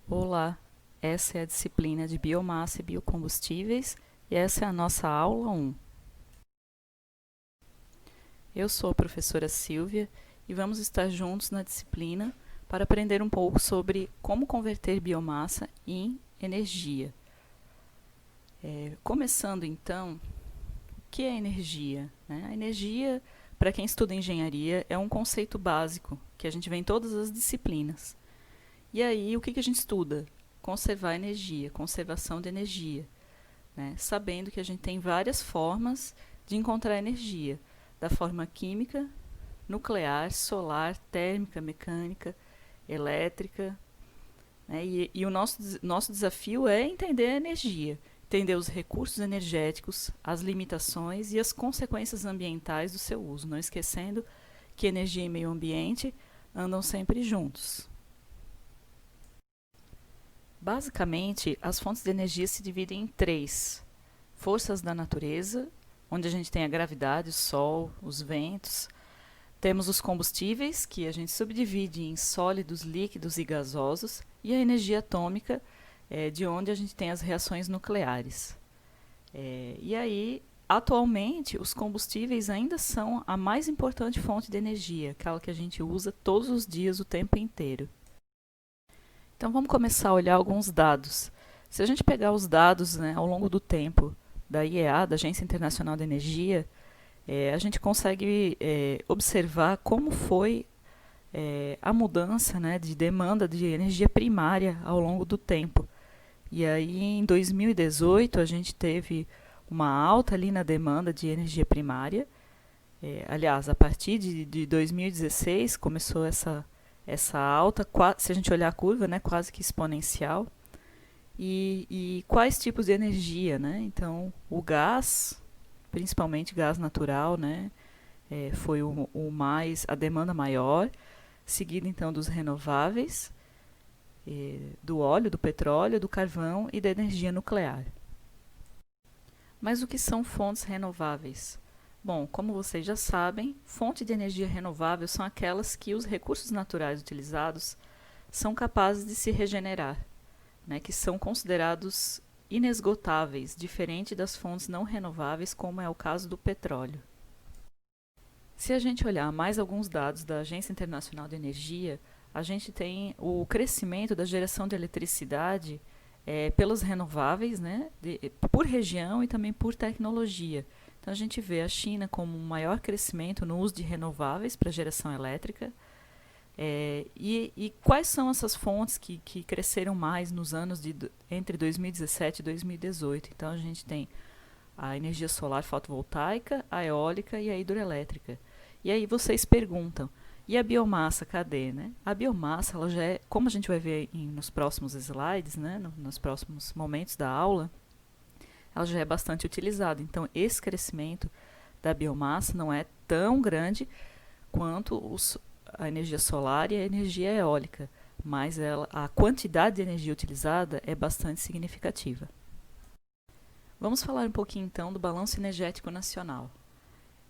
Olá, essa é a disciplina de Biomassa e Biocombustíveis e essa é a nossa aula 1. Eu sou a professora Silvia e vamos estar juntos na disciplina para aprender um pouco sobre como converter biomassa em energia. Começando então, o que é energia? A energia, para quem estuda engenharia, é um conceito básico que a gente vê em todas as disciplinas. E aí, o que a gente estuda? Conservar energia, conservação de energia, sabendo que a gente tem várias formas de encontrar energia, da forma química, nuclear, solar, térmica, mecânica, elétrica. E o nosso desafio é entender a energia, entender os recursos energéticos, as limitações e as consequências ambientais do seu uso, não esquecendo que energia e meio ambiente andam sempre juntos. Basicamente, as fontes de energia se dividem em três: forças da natureza, onde a gente tem a gravidade, o sol, os ventos. Temos os combustíveis, que a gente subdivide em sólidos, líquidos e gasosos, e a energia atômica, de onde a gente tem as reações nucleares. E aí, atualmente, os combustíveis ainda são a mais importante fonte de energia, aquela que a gente usa todos os dias, o tempo inteiro. Então vamos começar a olhar alguns dados. Se a gente pegar os dados, ao longo do tempo da IEA, da Agência Internacional de Energia, a gente consegue observar como foi a mudança, de demanda de energia primária ao longo do tempo. E aí em 2018 a gente teve uma alta ali na demanda de energia primária. Aliás, a partir de 2016 começou essa alta, se a gente olhar a curva, quase que exponencial. E quais tipos de energia, Então, o gás, principalmente gás natural, foi a demanda maior, seguido então dos renováveis, do óleo, do petróleo, do carvão e da energia nuclear. Mas o que são fontes renováveis? Bom, como vocês já sabem, fonte de energia renovável são aquelas que os recursos naturais utilizados são capazes de se regenerar, que são considerados inesgotáveis, diferente das fontes não renováveis, como é o caso do petróleo. Se a gente olhar mais alguns dados da Agência Internacional de Energia, a gente tem o crescimento da geração de eletricidade pelas renováveis, por região e também por tecnologia. Então a gente vê a China como um maior crescimento no uso de renováveis para geração elétrica. E quais são essas fontes que cresceram mais nos anos entre 2017 e 2018? Então a gente tem a energia solar fotovoltaica, a eólica e a hidroelétrica. E aí vocês perguntam, e a biomassa, cadê? A biomassa, ela já é, como a gente vai ver nos próximos slides, nos próximos momentos da aula, ela já é bastante utilizada. Então, esse crescimento da biomassa não é tão grande quanto a energia solar e a energia eólica, mas a quantidade de energia utilizada é bastante significativa. Vamos falar um pouquinho então do balanço energético nacional.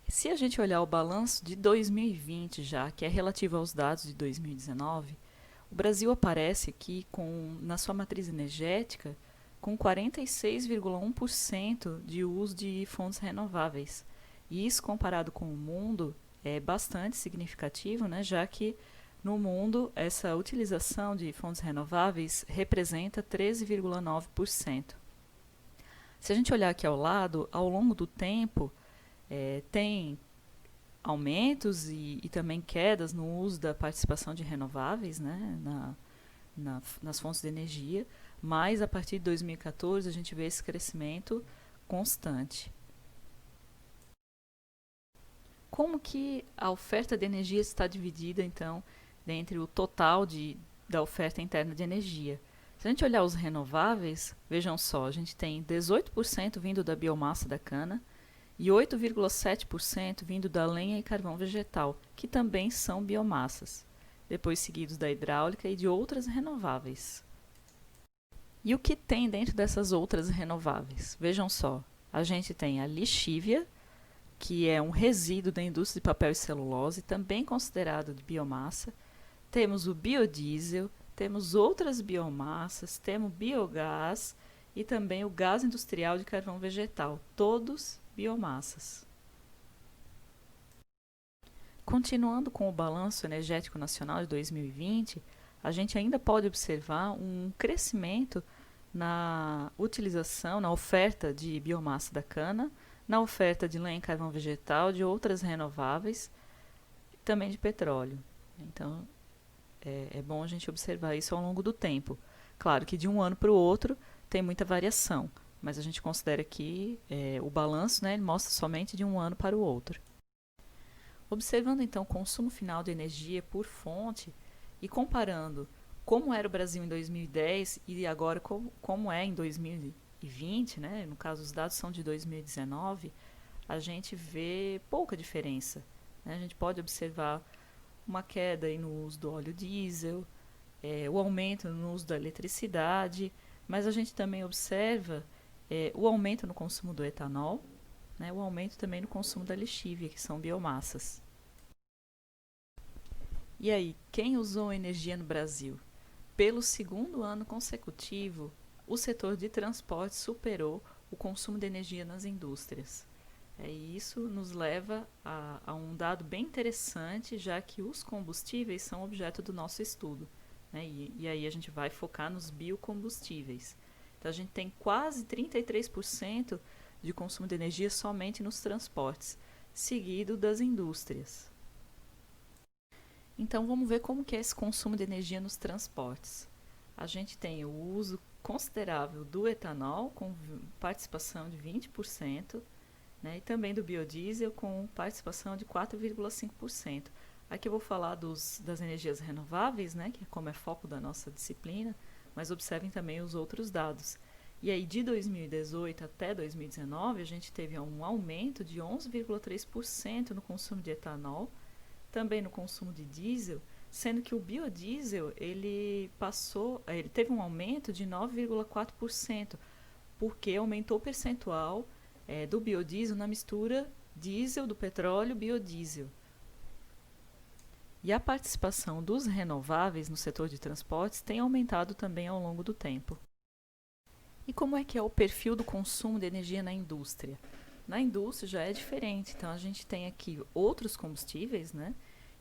Se a gente olhar o balanço de 2020 já, que é relativo aos dados de 2019, o Brasil aparece aqui na sua matriz energética com 46,1% de uso de fontes renováveis. E isso, comparado com o mundo, é bastante significativo, já que no mundo essa utilização de fontes renováveis representa 13,9%. Se a gente olhar aqui ao lado, ao longo do tempo, tem aumentos e também quedas no uso da participação de renováveis nas fontes de energia, mas a partir de 2014 a gente vê esse crescimento constante. Como que a oferta de energia está dividida, então, entre o total da oferta interna de energia? Se a gente olhar os renováveis, vejam só, a gente tem 18% vindo da biomassa da cana e 8,7% vindo da lenha e carvão vegetal, que também são biomassas, depois seguidos da hidráulica e de outras renováveis. E o que tem dentro dessas outras renováveis? Vejam só, a gente tem a lixívia, que é um resíduo da indústria de papel e celulose, também considerado de biomassa. Temos o biodiesel, temos outras biomassas, temos biogás e também o gás industrial de carvão vegetal, todos biomassas. Continuando com o Balanço Energético Nacional de 2020, a gente ainda pode observar um crescimento na utilização, na oferta de biomassa da cana, na oferta de lenha e carvão vegetal, de outras renováveis, e também de petróleo. Então, é bom a gente observar isso ao longo do tempo. Claro que de um ano para o outro tem muita variação, mas a gente considera que o balanço, né, ele mostra somente de um ano para o outro. Observando então o consumo final de energia por fonte e comparando como era o Brasil em 2010 e agora como é em 2020, né? No caso os dados são de 2019, a gente vê pouca diferença, né? A gente pode observar uma queda aí no uso do óleo diesel, o aumento no uso da eletricidade, mas a gente também observa o aumento no consumo do etanol, né, o aumento também no consumo da lixívia, que são biomassas. E aí, quem usou energia no Brasil? Pelo segundo ano consecutivo, o setor de transporte superou o consumo de energia nas indústrias. E isso nos leva a um dado bem interessante, já que os combustíveis são objeto do nosso estudo, né? E aí a gente vai focar nos biocombustíveis. Então a gente tem quase 33% de consumo de energia somente nos transportes, seguido das indústrias. Então vamos ver como que é esse consumo de energia nos transportes. A gente tem o uso considerável do etanol, com participação de 20%, né, e também do biodiesel, com participação de 4,5%. Aqui eu vou falar das energias renováveis, né, que é como é foco da nossa disciplina, mas observem também os outros dados. E aí, de 2018 até 2019, a gente teve um aumento de 11,3% no consumo de etanol, também no consumo de diesel, sendo que o biodiesel ele teve um aumento de 9,4%, porque aumentou o percentual do biodiesel na mistura diesel do petróleo biodiesel. E a participação dos renováveis no setor de transportes tem aumentado também ao longo do tempo. E como é que é o perfil do consumo de energia na indústria? Na indústria já é diferente, então a gente tem aqui outros combustíveis, né?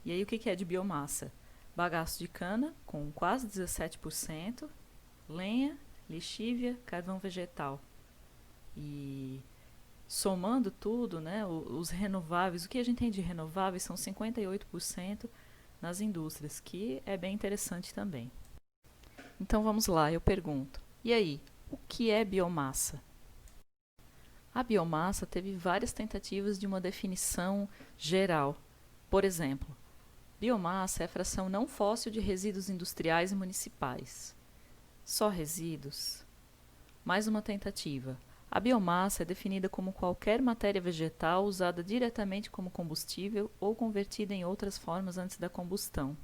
E aí o que é de biomassa? Bagaço de cana, com quase 17%, lenha, lixívia, carvão vegetal. E somando tudo, né, os renováveis, o que a gente tem de renováveis são 58% nas indústrias, que é bem interessante também. Então vamos lá, eu pergunto, e aí, o que é biomassa? A biomassa teve várias tentativas de uma definição geral. Por exemplo, biomassa é a fração não fóssil de resíduos industriais e municipais. Só resíduos? Mais uma tentativa. A biomassa é definida como qualquer matéria vegetal usada diretamente como combustível ou convertida em outras formas antes da combustão.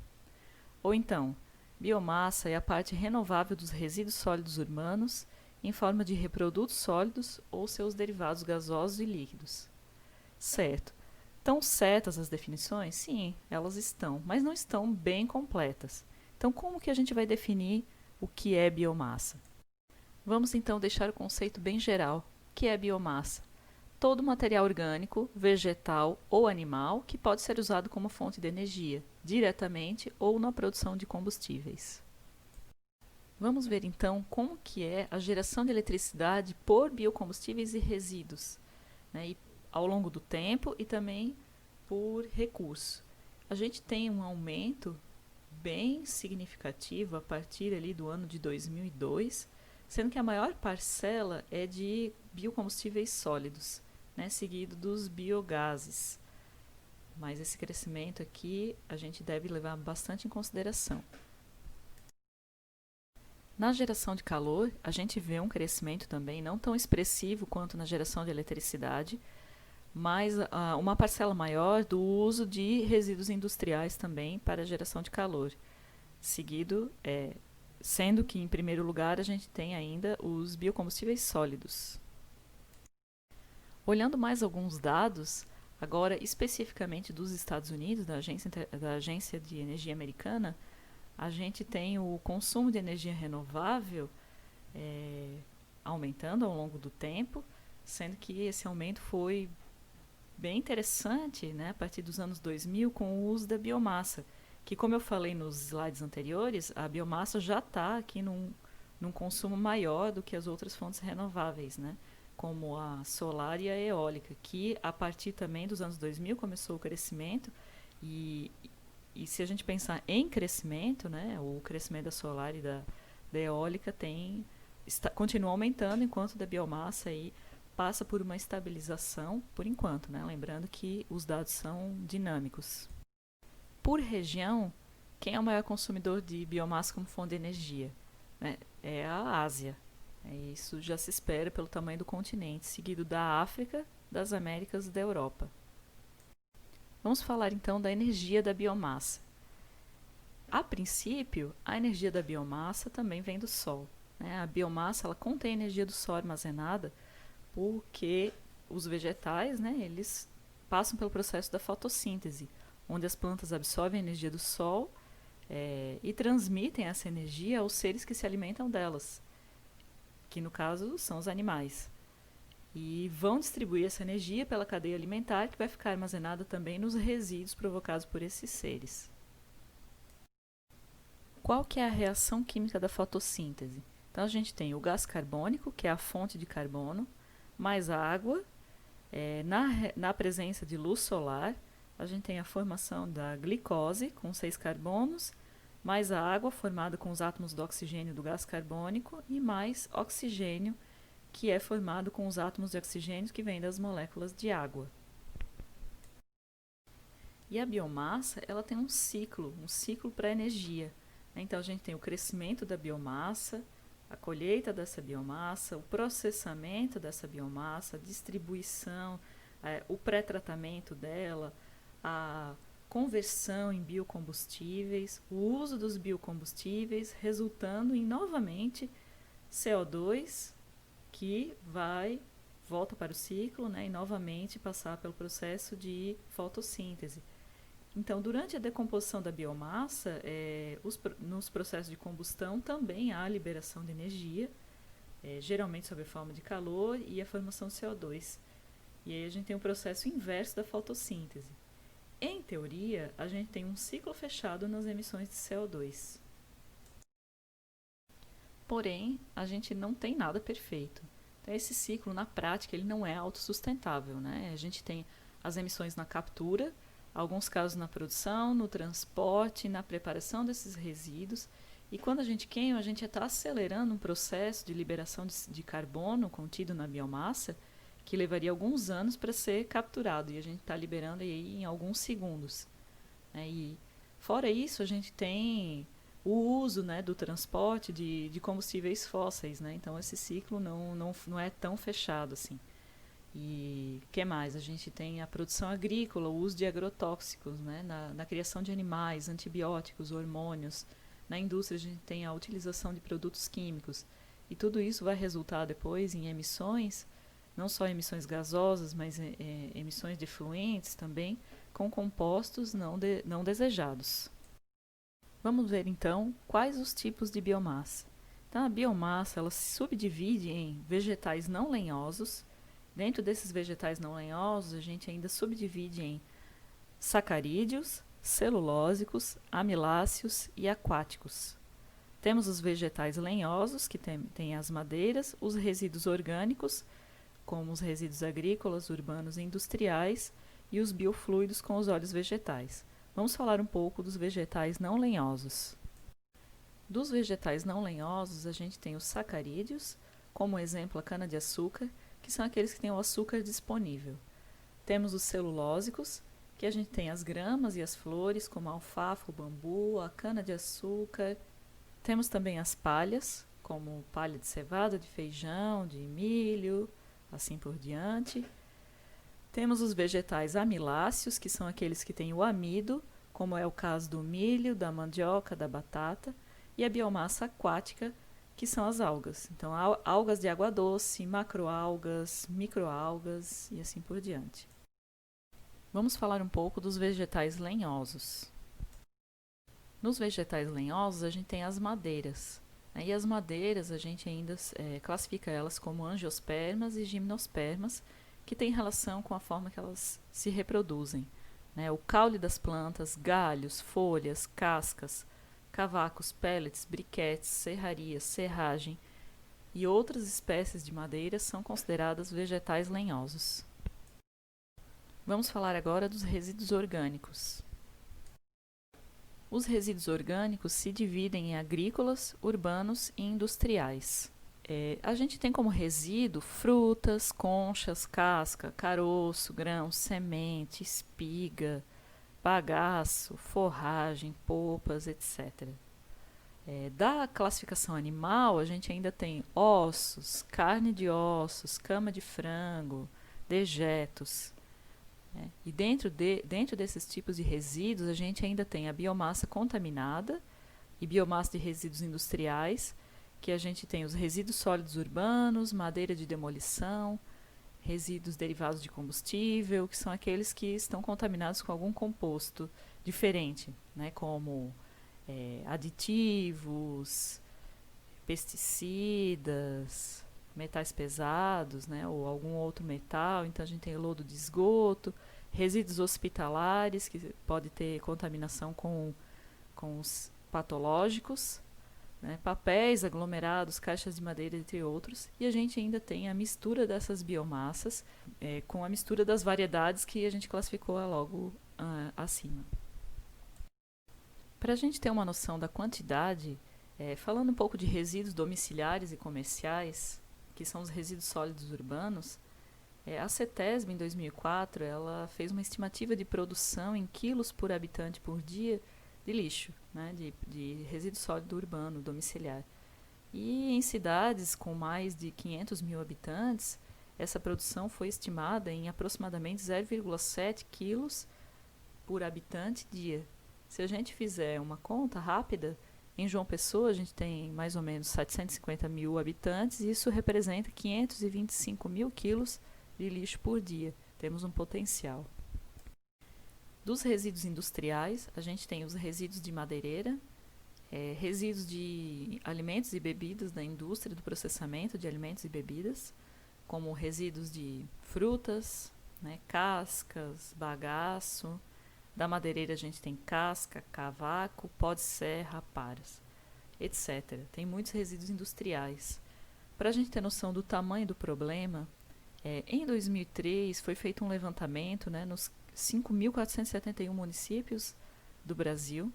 Ou então, biomassa é a parte renovável dos resíduos sólidos urbanos em forma de reprodutos sólidos ou seus derivados gasosos e líquidos. Certo. Estão certas as definições? Sim, elas estão, mas não estão bem completas. Então, como que a gente vai definir o que é biomassa? Vamos então deixar o conceito bem geral, que é biomassa. Todo material orgânico, vegetal ou animal que pode ser usado como fonte de energia, diretamente ou na produção de combustíveis. Vamos ver então como que é a geração de eletricidade por biocombustíveis e resíduos, né, e ao longo do tempo e também por recurso. A gente tem um aumento bem significativo a partir ali do ano de 2002, sendo que a maior parcela é de biocombustíveis sólidos, né, seguido dos biogases. Mas esse crescimento aqui a gente deve levar bastante em consideração. Na geração de calor, a gente vê um crescimento também não tão expressivo quanto na geração de eletricidade, mas uma parcela maior do uso de resíduos industriais também para a geração de calor. Seguido, sendo que em primeiro lugar a gente tem ainda os biocombustíveis sólidos. Olhando mais alguns dados, agora especificamente dos Estados Unidos, da Agência de Energia Americana, a gente tem o consumo de energia renovável aumentando ao longo do tempo, sendo que esse aumento foi bem interessante, né, a partir dos anos 2000 com o uso da biomassa, que, como eu falei nos slides anteriores, a biomassa já está aqui num consumo maior do que as outras fontes renováveis, né, como a solar e a eólica, que a partir também dos anos 2000 começou o crescimento e se a gente pensar em crescimento, né, o crescimento da solar e da eólica continua aumentando, enquanto da biomassa aí passa por uma estabilização por enquanto, né? Lembrando que os dados são dinâmicos. Por região, quem é o maior consumidor de biomassa como fonte de energia? É a Ásia. Isso já se espera pelo tamanho do continente, seguido da África, das Américas e da Europa. Vamos falar então da energia da biomassa. A princípio, a energia da biomassa também vem do Sol. A biomassa ela contém energia do Sol armazenada porque os vegetais, eles passam pelo processo da fotossíntese, onde as plantas absorvem a energia do sol e transmitem essa energia aos seres que se alimentam delas, que no caso são os animais. E vão distribuir essa energia pela cadeia alimentar, que vai ficar armazenada também nos resíduos provocados por esses seres. Qual que é a reação química da fotossíntese? Então a gente tem o gás carbônico, que é a fonte de carbono, mais a água. Na presença de luz solar, a gente tem a formação da glicose, com 6 carbonos, mais a água formada com os átomos do oxigênio do gás carbônico e mais oxigênio, que é formado com os átomos de oxigênio que vêm das moléculas de água. E a biomassa ela tem um ciclo para a energia. Então a gente tem o crescimento da biomassa, a colheita dessa biomassa, o processamento dessa biomassa, a distribuição, o pré-tratamento dela, a conversão em biocombustíveis, o uso dos biocombustíveis, resultando em novamente CO2 que volta para o ciclo, e novamente passar pelo processo de fotossíntese. Então, durante a decomposição da biomassa, nos processos de combustão também há a liberação de energia, geralmente sob a forma de calor e a formação de CO2. E aí a gente tem um processo inverso da fotossíntese. Em teoria, a gente tem um ciclo fechado nas emissões de CO2. Porém, a gente não tem nada perfeito. Então, esse ciclo, na prática, ele não é autossustentável, A gente tem as emissões na captura, alguns casos na produção, no transporte, na preparação desses resíduos. E quando a gente queima, a gente está acelerando um processo de liberação de carbono contido na biomassa que levaria alguns anos para ser capturado. E a gente está liberando aí em alguns segundos. E fora isso, a gente tem o uso do transporte de combustíveis fósseis. Então, esse ciclo não é tão fechado assim. E o que mais? A gente tem a produção agrícola, o uso de agrotóxicos, na criação de animais, antibióticos, hormônios. Na indústria a gente tem a utilização de produtos químicos. E tudo isso vai resultar depois em emissões, não só emissões gasosas, mas emissões de efluentes também, com compostos não desejados. Vamos ver então quais os tipos de biomassa. Então a biomassa ela se subdivide em vegetais não lenhosos. Dentro desses vegetais não lenhosos, a gente ainda subdivide em sacarídeos, celulósicos, amiláceos e aquáticos. Temos os vegetais lenhosos, que têm as madeiras, os resíduos orgânicos, como os resíduos agrícolas, urbanos e industriais, e os biofluidos com os óleos vegetais. Vamos falar um pouco dos vegetais não lenhosos. Dos vegetais não lenhosos, a gente tem os sacarídeos, como exemplo a cana-de-açúcar, que são aqueles que têm o açúcar disponível. Temos os celulósicos, que a gente tem as gramas e as flores, como a alfafa, o bambu, a cana-de-açúcar. Temos também as palhas, como palha de cevada, de feijão, de milho, assim por diante. Temos os vegetais amiláceos, que são aqueles que têm o amido, como é o caso do milho, da mandioca, da batata, e a biomassa aquática, que são as algas. Então, algas de água doce, macroalgas, microalgas e assim por diante. Vamos falar um pouco dos vegetais lenhosos. Nos vegetais lenhosos, a gente tem as madeiras, né? E as madeiras, a gente ainda classifica elas como angiospermas e gimnospermas, que tem relação com a forma que elas se reproduzem, né? O caule das plantas, galhos, folhas, cascas, cavacos, pellets, briquetes, serrarias, serragem e outras espécies de madeira são consideradas vegetais lenhosos. Vamos falar agora dos resíduos orgânicos. Os resíduos orgânicos se dividem em agrícolas, urbanos e industriais. A gente tem como resíduo frutas, conchas, casca, caroço, grãos, semente, espiga, bagaço, forragem, polpas, etc. Da classificação animal, a gente ainda tem ossos, carne de ossos, cama de frango, dejetos. E dentro desses tipos de resíduos, a gente ainda tem a biomassa contaminada e biomassa de resíduos industriais, que a gente tem os resíduos sólidos urbanos, madeira de demolição, resíduos derivados de combustível, que são aqueles que estão contaminados com algum composto diferente, né, como aditivos, pesticidas, metais pesados, né, ou algum outro metal. Então a gente tem lodo de esgoto, resíduos hospitalares, que pode ter contaminação com os patológicos, né, papéis aglomerados, caixas de madeira, entre outros. E a gente ainda tem a mistura dessas biomassas com a mistura das variedades que a gente classificou logo acima. Para a gente ter uma noção da quantidade, falando um pouco de resíduos domiciliares e comerciais, que são os resíduos sólidos urbanos, a CETESB, em 2004, ela fez uma estimativa de produção em quilos por habitante por dia de lixo, né, de resíduo sólido urbano domiciliar. E em cidades com mais de 500 mil habitantes, essa produção foi estimada em aproximadamente 0,7 quilos por habitante dia. Se a gente fizer uma conta rápida, em João Pessoa a gente tem mais ou menos 750 mil habitantes e isso representa 525 mil quilos de lixo por dia. Temos um potencial. Dos resíduos industriais, a gente tem os resíduos de madeireira, resíduos de alimentos e bebidas da indústria do processamento de alimentos e bebidas, como resíduos de frutas, né, cascas, bagaço. Da madeireira a gente tem casca, cavaco, pó de serra, paras, etc. Tem muitos resíduos industriais. Para a gente ter noção do tamanho do problema, em 2003 foi feito um levantamento, né, nos 5.471 municípios do Brasil,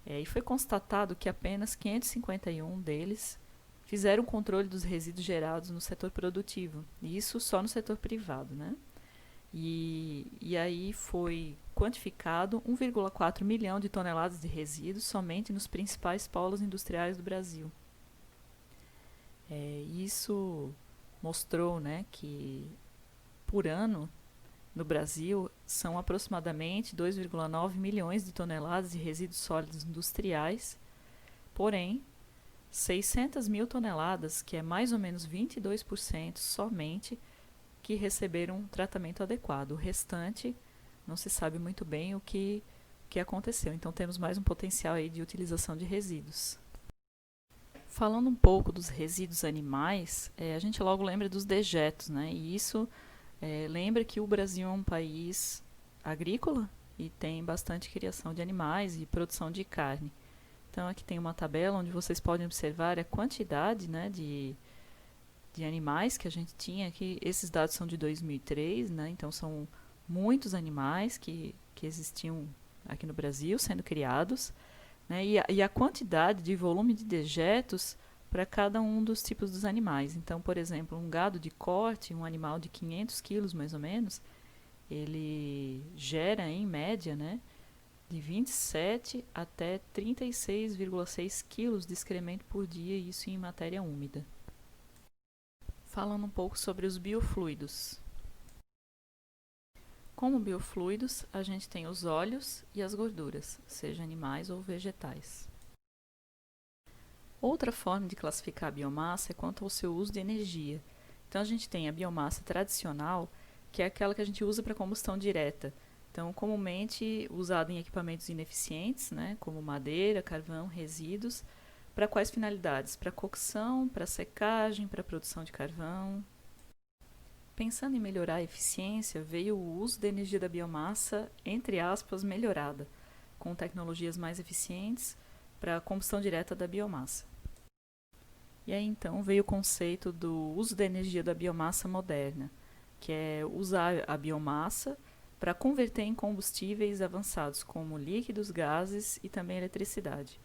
e foi constatado que apenas 551 deles fizeram controle dos resíduos gerados no setor produtivo, e isso só no setor privado, né? E aí foi quantificado 1,4 milhão de toneladas de resíduos somente nos principais polos industriais do Brasil. Isso mostrou, né, que por ano no Brasil são aproximadamente 2,9 milhões de toneladas de resíduos sólidos industriais, porém 600 mil toneladas, que é mais ou menos 22% somente, que receberam um tratamento adequado. O restante não se sabe muito bem o que aconteceu. Então temos mais um potencial aí de utilização de resíduos. Falando um pouco dos resíduos animais, a gente logo lembra dos dejetos, né? E isso lembra que o Brasil é um país agrícola e tem bastante criação de animais e produção de carne. Então aqui tem uma tabela onde vocês podem observar a quantidade, né, de animais que a gente tinha aqui. Esses dados são de 2003, né? Então são muitos animais que existiam aqui no Brasil sendo criados, né? E a quantidade de volume de dejetos para cada um dos tipos dos animais. Então, por exemplo, um gado de corte, um animal de 500 quilos mais ou menos, ele gera em média, né, de 27 até 36,6 quilos de excremento por dia, isso em matéria úmida. Falando um pouco sobre os biofluidos. Como biofluidos, a gente tem os óleos e as gorduras, seja animais ou vegetais. Outra forma de classificar a biomassa é quanto ao seu uso de energia. Então a gente tem a biomassa tradicional, que é aquela que a gente usa para combustão direta, Então, comumente usado em equipamentos ineficientes, né, como madeira, carvão, resíduos. Para quais finalidades? Para cocção, para secagem, para produção de carvão. Pensando em melhorar a eficiência, veio o uso da energia da biomassa, entre aspas, melhorada, com tecnologias mais eficientes para a combustão direta da biomassa. E aí então veio o conceito do uso da energia da biomassa moderna, que é usar a biomassa para converter em combustíveis avançados como líquidos, gases e também eletricidade.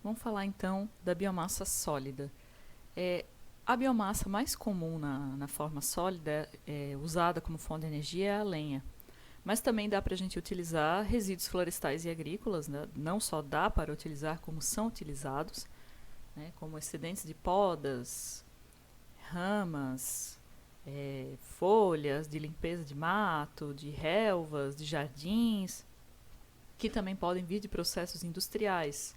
Vamos falar então da biomassa sólida. A biomassa mais comum na forma sólida, usada como fonte de energia, é a lenha. Mas também dá para a gente utilizar resíduos florestais e agrícolas, né? Não só dá para utilizar, como são utilizados, né? Como excedentes de podas, ramas, folhas de limpeza de mato, de relvas, de jardins, que também podem vir de processos industriais,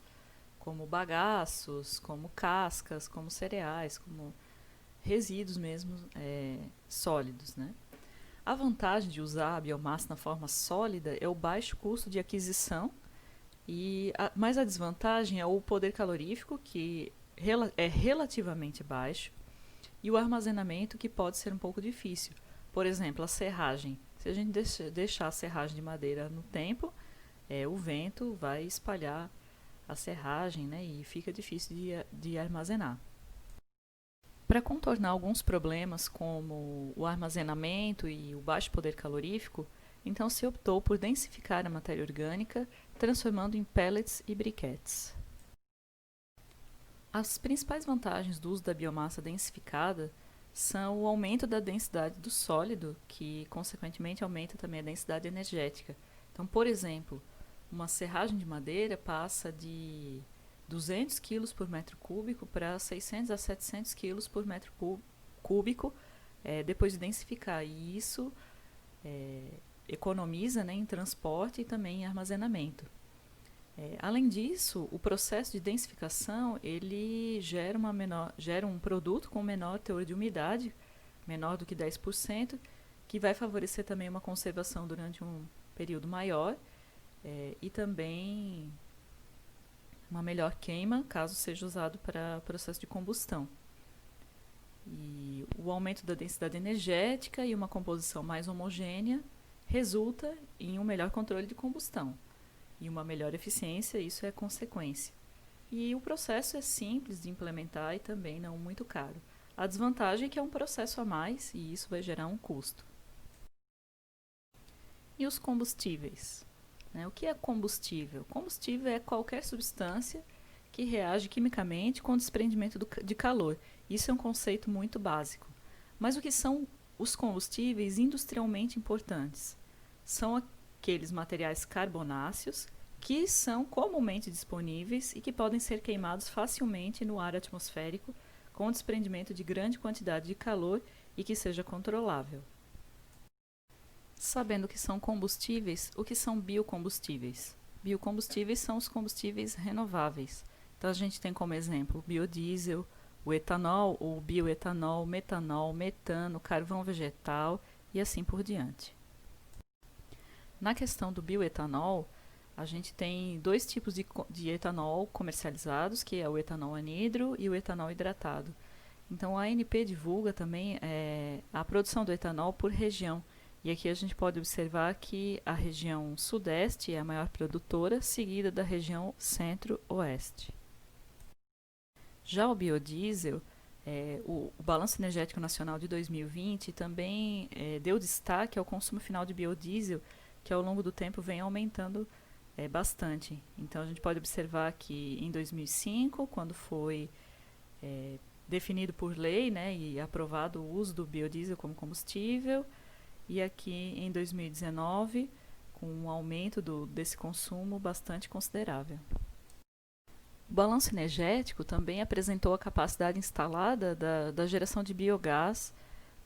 como bagaços, como cascas, como cereais, como resíduos mesmo sólidos, né? A vantagem de usar a biomassa na forma sólida é o baixo custo de aquisição, mas a desvantagem é o poder calorífico, que é relativamente baixo, e o armazenamento, que pode ser um pouco difícil. Por exemplo, a serragem. Se a gente deixar a serragem de madeira no tempo, o vento vai espalhar a serragem, né, e fica difícil de armazenar. Para contornar alguns problemas como o armazenamento e o baixo poder calorífico, então se optou por densificar a matéria orgânica, transformando em pellets e briquetes. As principais vantagens do uso da biomassa densificada são o aumento da densidade do sólido, que consequentemente aumenta também a densidade energética. Então, por exemplo, uma serragem de madeira passa de 200 kg por metro cúbico para 600 a 700 kg por metro cúbico depois de densificar. E isso economiza, né, em transporte e também em armazenamento. Além disso, o processo de densificação ele gera um produto com menor teor de umidade, menor do que 10%, que vai favorecer também uma conservação durante um período maior e também uma melhor queima, caso seja usado para processo de combustão. E o aumento da densidade energética e uma composição mais homogênea resulta em um melhor controle de combustão e uma melhor eficiência, isso é consequência. E o processo é simples de implementar e também não muito caro. A desvantagem é que é um processo a mais e isso vai gerar um custo. E os combustíveis? O que é combustível? Combustível é qualquer substância que reage quimicamente com o desprendimento de calor. Isso é um conceito muito básico. Mas o que são os combustíveis industrialmente importantes? São aqueles materiais carbonáceos que são comumente disponíveis e que podem ser queimados facilmente no ar atmosférico com o desprendimento de grande quantidade de calor e que seja controlável. Sabendo o que são combustíveis, o que são biocombustíveis? Biocombustíveis são os combustíveis renováveis. Então a gente tem como exemplo o biodiesel, o etanol, o bioetanol, metanol, metano, carvão vegetal e assim por diante. Na questão do bioetanol, a gente tem dois tipos de etanol comercializados, que é o etanol anidro e o etanol hidratado. Então a ANP divulga também a produção do etanol por região. E aqui a gente pode observar que a região sudeste é a maior produtora, seguida da região centro-oeste. Já o biodiesel, o Balanço Energético Nacional de 2020 também deu destaque ao consumo final de biodiesel, que ao longo do tempo vem aumentando bastante. Então a gente pode observar que em 2005, quando foi definido por lei, né, e aprovado o uso do biodiesel como combustível, e aqui em 2019, com um aumento desse consumo bastante considerável. O balanço energético também apresentou a capacidade instalada da geração de biogás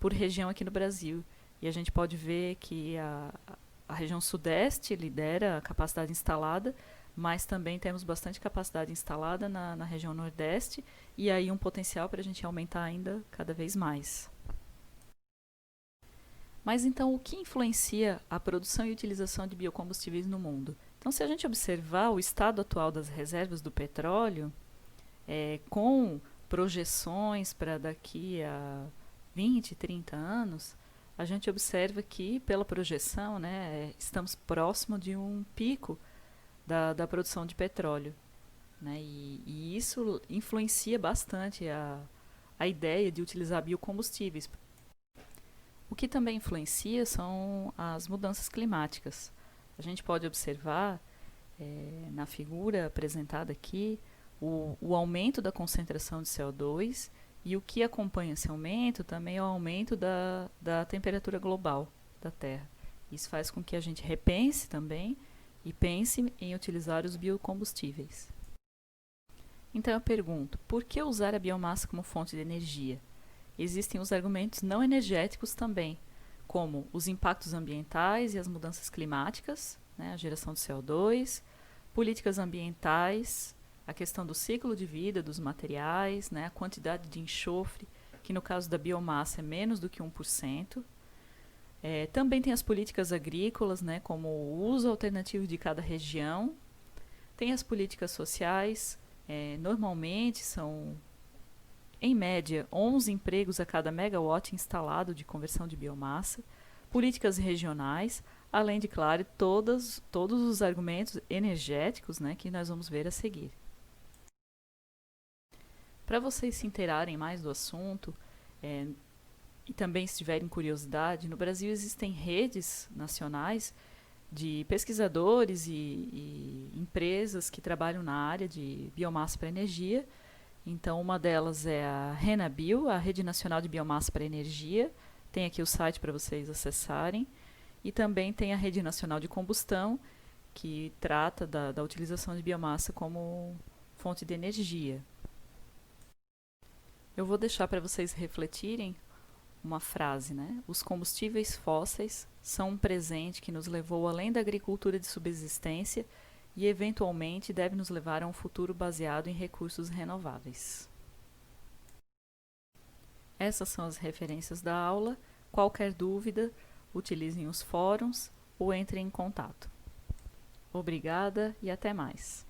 por região aqui no Brasil. E a gente pode ver que a região sudeste lidera a capacidade instalada, mas também temos bastante capacidade instalada na região nordeste e aí um potencial para a gente aumentar ainda cada vez mais. Mas então, o que influencia a produção e utilização de biocombustíveis no mundo? Então, se a gente observar o estado atual das reservas do petróleo, com projeções para daqui a 20, 30 anos, a gente observa que, pela projeção, né, estamos próximo de um pico da produção de petróleo. Né, e isso influencia bastante a ideia de utilizar biocombustíveis. O que também influencia são as mudanças climáticas. A gente pode observar na figura apresentada aqui o aumento da concentração de CO2 e o que acompanha esse aumento também é o aumento da temperatura global da Terra. Isso faz com que a gente repense também e pense em utilizar os biocombustíveis. Então eu pergunto, por que usar a biomassa como fonte de energia? Existem os argumentos não energéticos também, como os impactos ambientais e as mudanças climáticas, né, a geração de CO2, políticas ambientais, a questão do ciclo de vida dos materiais, né, a quantidade de enxofre, que no caso da biomassa é menos do que 1%. Também tem as políticas agrícolas, né, como o uso alternativo de cada região. Tem as políticas sociais, normalmente são, em média, 11 empregos a cada megawatt instalado de conversão de biomassa. Políticas regionais, além de, claro, todos os argumentos energéticos, né, que nós vamos ver a seguir. Para vocês se inteirarem mais do assunto, e também se tiverem curiosidade, no Brasil existem redes nacionais de pesquisadores e empresas que trabalham na área de biomassa para energia. Então, uma delas é a RENABio, a Rede Nacional de Biomassa para Energia. Tem aqui o site para vocês acessarem. E também tem a Rede Nacional de Combustão, que trata da utilização de biomassa como fonte de energia. Eu vou deixar para vocês refletirem uma frase, né? Os combustíveis fósseis são um presente que nos levou além da agricultura de subsistência e eventualmente deve nos levar a um futuro baseado em recursos renováveis. Essas são as referências da aula. Qualquer dúvida, utilizem os fóruns ou entrem em contato. Obrigada e até mais.